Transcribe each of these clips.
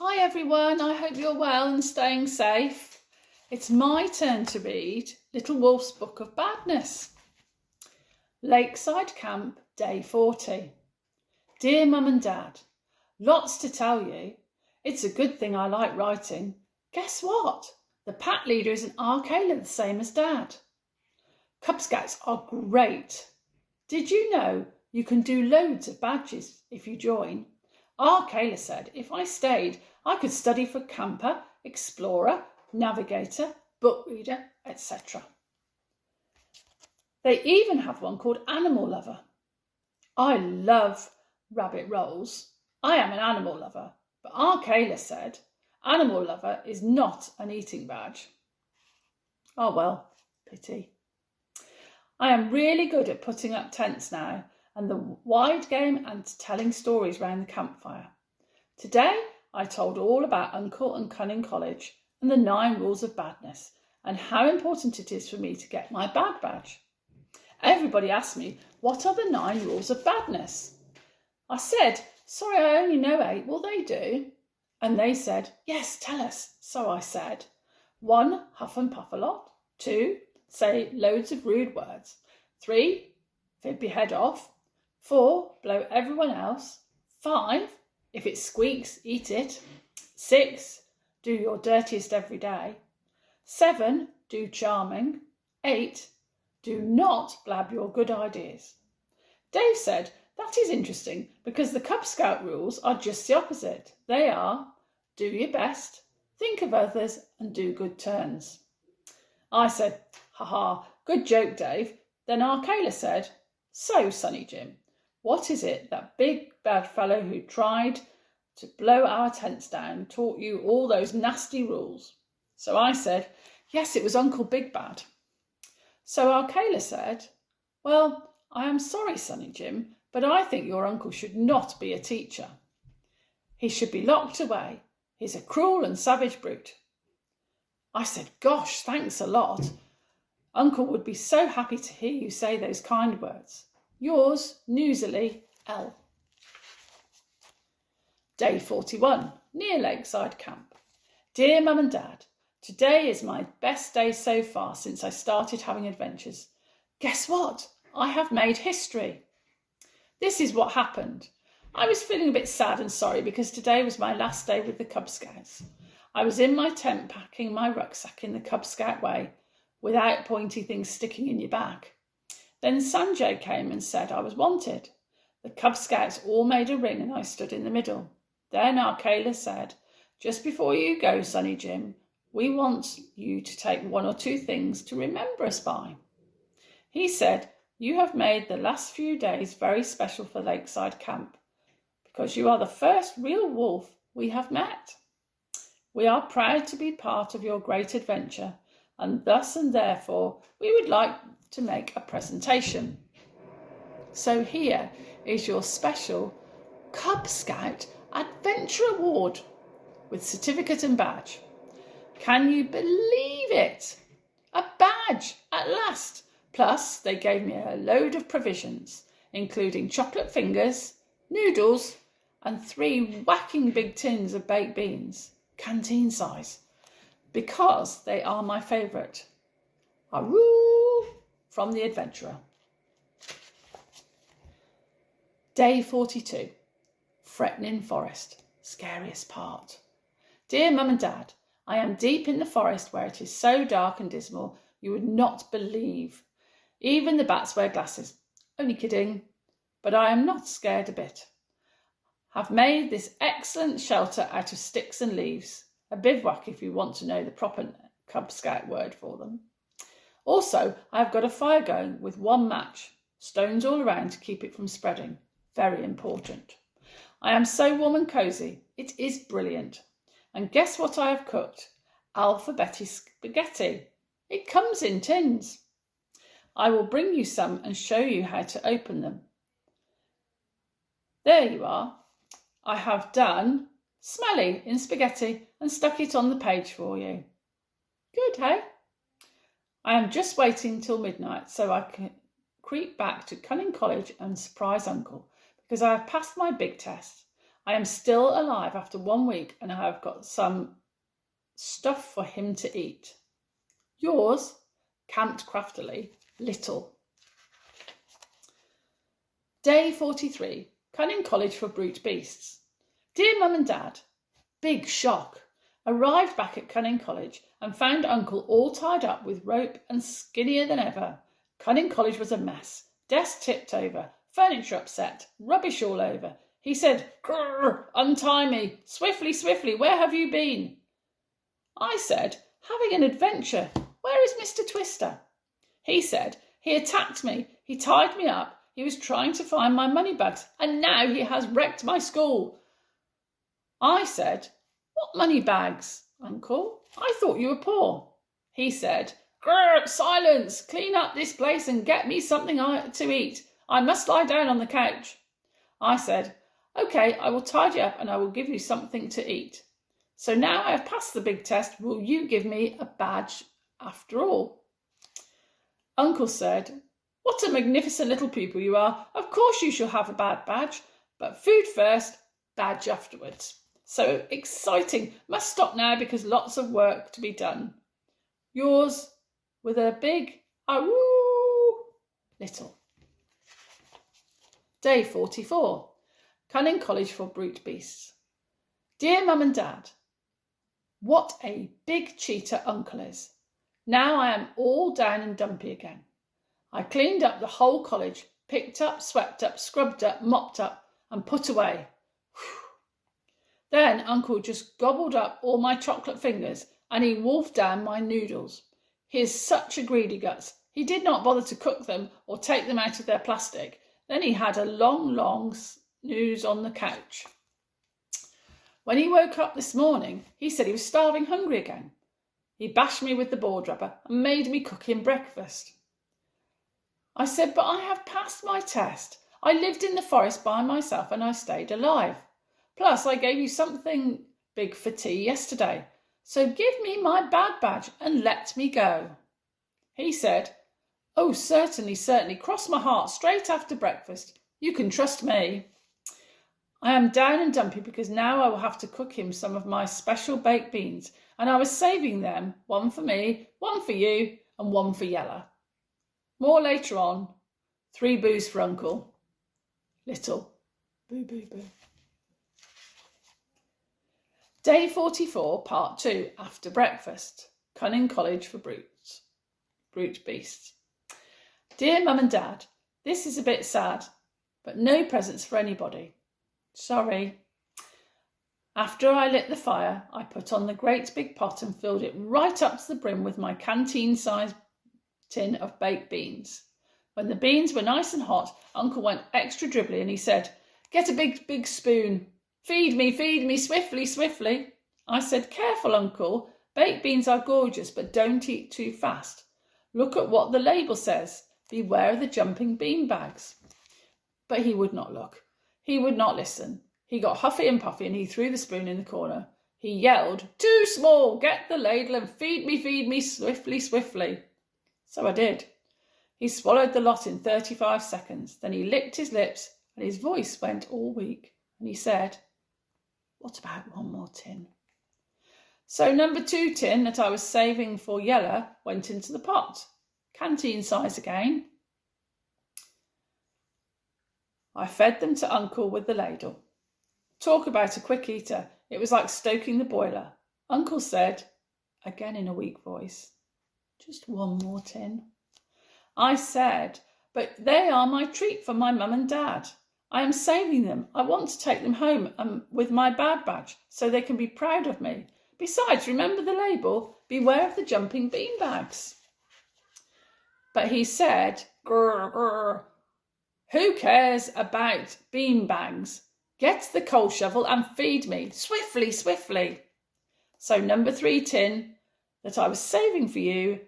Hi everyone, I hope you're well and staying safe. It's my turn to read Little Wolf's Book of Badness. Lakeside Camp, Day 40. Dear Mum and Dad, lots to tell you. It's a good thing I like writing. Guess what? The pack leader is an Arcala the same as Dad. Cub Scouts are great. Did you know you can do loads of badges if you join? Arcala said if I stayed, I could study for camper, explorer, navigator, book reader, etc. They even have one called animal lover. I love rabbit rolls. I am an animal lover, but Arcala said animal lover is not an eating badge. Oh well, pity. I am really good at putting up tents now and the wide game and telling stories round the campfire. Today I told all about Uncle and Cunning College and the 9 rules of badness and how important it is for me to get my bad badge. Everybody asked me, what are the 9 rules of badness? I said, sorry, I only know 8. Will they do? And they said, yes, tell us. So I said, 1, huff and puff a lot. 2, say loads of rude words. 3, fib your head off. 4, blow everyone else. 5, if it squeaks, eat it. 6, do your dirtiest every day. 7, do charming. 8, do not blab your good ideas. Dave said, that is interesting because the Cub Scout rules are just the opposite. They are, do your best, think of others and do good turns. I said, haha, good joke, Dave. Then Arcala said, so, Sonny Jim, what is it that big bad fellow who tried to blow our tents down taught you all those nasty rules? So I said, yes, it was Uncle Big Bad. So Arcala said, well, I am sorry, Sonny Jim, but I think your uncle should not be a teacher. He should be locked away. He's a cruel and savage brute. I said, gosh, thanks a lot. Uncle would be so happy to hear you say those kind words. Yours, newsily, L. Day 41, near Lakeside Camp. Dear Mum and Dad, today is my best day so far since I started having adventures. Guess what? I have made history. This is what happened. I was feeling a bit sad and sorry because today was my last day with the Cub Scouts. I was in my tent packing my rucksack in the Cub Scout way, without pointy things sticking in your back. Then Sanjay came and said I was wanted. The Cub Scouts all made a ring and I stood in the middle. Then Arcala said, just before you go, Sonny Jim, we want you to take 1 or 2 things to remember us by. He said, you have made the last few days very special for Lakeside Camp because you are the first real wolf we have met. We are proud to be part of your great adventure and thus and therefore we would like to make a presentation. So here is your special Cub Scout Adventure Award with certificate and badge. Can you believe it? A badge at last. Plus they gave me a load of provisions, including chocolate fingers, noodles and 3 whacking big tins of baked beans, canteen size, because they are my favourite. Aroo! From the Adventurer. Day 42. Threatening Forest. Scariest part. Dear Mum and Dad, I am deep in the forest where it is so dark and dismal you would not believe. Even the bats wear glasses. Only kidding. But I am not scared a bit. Have made this excellent shelter out of sticks and leaves. A bivouac if you want to know the proper Cub Scout word for them. Also, I have got a fire going with 1 match. Stones all around to keep it from spreading. Very important. I am so warm and cosy. It is brilliant. And guess what I have cooked? Alphabetti spaghetti. It comes in tins. I will bring you some and show you how to open them. There you are. I have done smelly in spaghetti and stuck it on the page for you. Good, hey? I am just waiting till midnight so I can creep back to Cunning College and surprise Uncle because I have passed my big test. I am still alive after 1 week and I have got some stuff for him to eat. Yours, camped craftily, Little. Day 43. Cunning College for Brute Beasts. Dear Mum and Dad, big shock. Arrived back at Cunning College and found Uncle all tied up with rope and skinnier than ever. Cunning College was a mess. Desk tipped over, furniture upset, rubbish all over. He said, "Grrr, untie me, swiftly, swiftly, where have you been?" I said, "Having an adventure. Where is Mr. Twister?" He said, "He attacked me, he tied me up, he was trying to find my money bags, and now he has wrecked my school." I said, "What money bags, Uncle? I thought you were poor." He said, "Grrr, silence, clean up this place and get me something to eat. I must lie down on the couch." I said, "Okay, I will tidy up and I will give you something to eat. So now I have passed the big test, will you give me a badge after all?" Uncle said, "What a magnificent little pupil you are. Of course you shall have a badge, but food first, badge afterwards. So exciting. Must stop now because lots of work to be done. Yours with a big awoo, Little." Day 44. Cunning College for Brute Beasts. Dear Mum and Dad, what a big cheater Uncle is. Now I am all down and dumpy again. I cleaned up the whole college, picked up, swept up, scrubbed up, mopped up, and put away. Then Uncle just gobbled up all my chocolate fingers and he wolfed down my noodles. He is such a greedy guts. He did not bother to cook them or take them out of their plastic. Then he had a long snooze on the couch. When he woke up this morning, he said he was starving hungry again. He bashed me with the board rubber and made me cook him breakfast. I said, "But I have passed my test. I lived in the forest by myself and I stayed alive. Plus, I gave you something big for tea yesterday. So give me my badge and let me go." He said, "Oh, certainly, cross my heart straight after breakfast. You can trust me." I am down and dumpy because now I will have to cook him some of my special baked beans, and I was saving them, one for me, one for you, and one for Yella. More later on. 3 boos for Uncle. Little. Boo, boo, boo. Day 44, Part 2, After Breakfast. Cunning College for Brute Beasts. Dear Mum and Dad, this is a bit sad, but no presents for anybody. Sorry. After I lit the fire, I put on the great big pot and filled it right up to the brim with my canteen-sized tin of baked beans. When the beans were nice and hot, Uncle went extra dribbly and he said, "Get a big spoon. Feed me, swiftly, swiftly." I said, "Careful, Uncle. Baked beans are gorgeous, but don't eat too fast. Look at what the label says. Beware of the jumping bean bags." But he would not look. He would not listen. He got huffy and puffy and he threw the spoon in the corner. He yelled, "Too small! Get the ladle and feed me, swiftly, swiftly." So I did. He swallowed the lot in 35 seconds. Then he licked his lips and his voice went all weak. And he said, "What about one more tin?" So number 2 tin that I was saving for Yella went into the pot. Canteen size again. I fed them to Uncle with the ladle. Talk about a quick eater. It was like stoking the boiler. Uncle said, again in a weak voice, "Just one more tin." I said, "But they are my treat for my mum and dad. I am saving them. I want to take them home with my badge so they can be proud of me. Besides, remember the label, beware of the jumping bean bags." But he said, "Grr, grr. Who cares about bean bags? Get the coal shovel and feed me, swiftly, swiftly." So number 3 tin that I was saving for you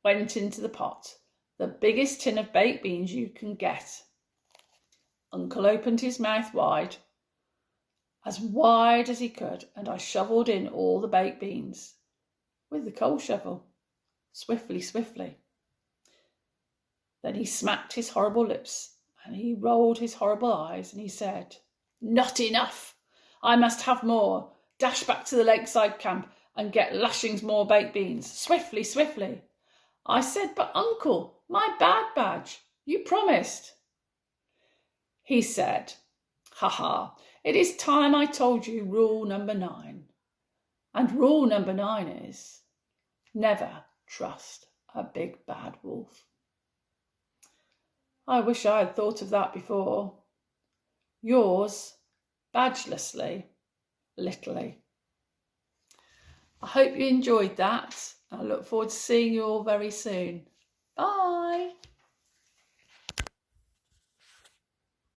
went into the pot, the biggest tin of baked beans you can get. Uncle opened his mouth wide as he could, and I shovelled in all the baked beans with the coal shovel, swiftly, swiftly. Then he smacked his horrible lips and he rolled his horrible eyes and he said, "Not enough. I must have more. Dash back to the lakeside camp and get lashings more baked beans. Swiftly, swiftly. I said, but uncle, my bad badge. You promised. He said, ha ha, it is time I told you rule number 9. And rule number 9 is, never trust a big bad wolf. I wish I had thought of that before. Yours, badgelessly, Littlely. I hope you enjoyed that. I look forward to seeing you all very soon. Bye.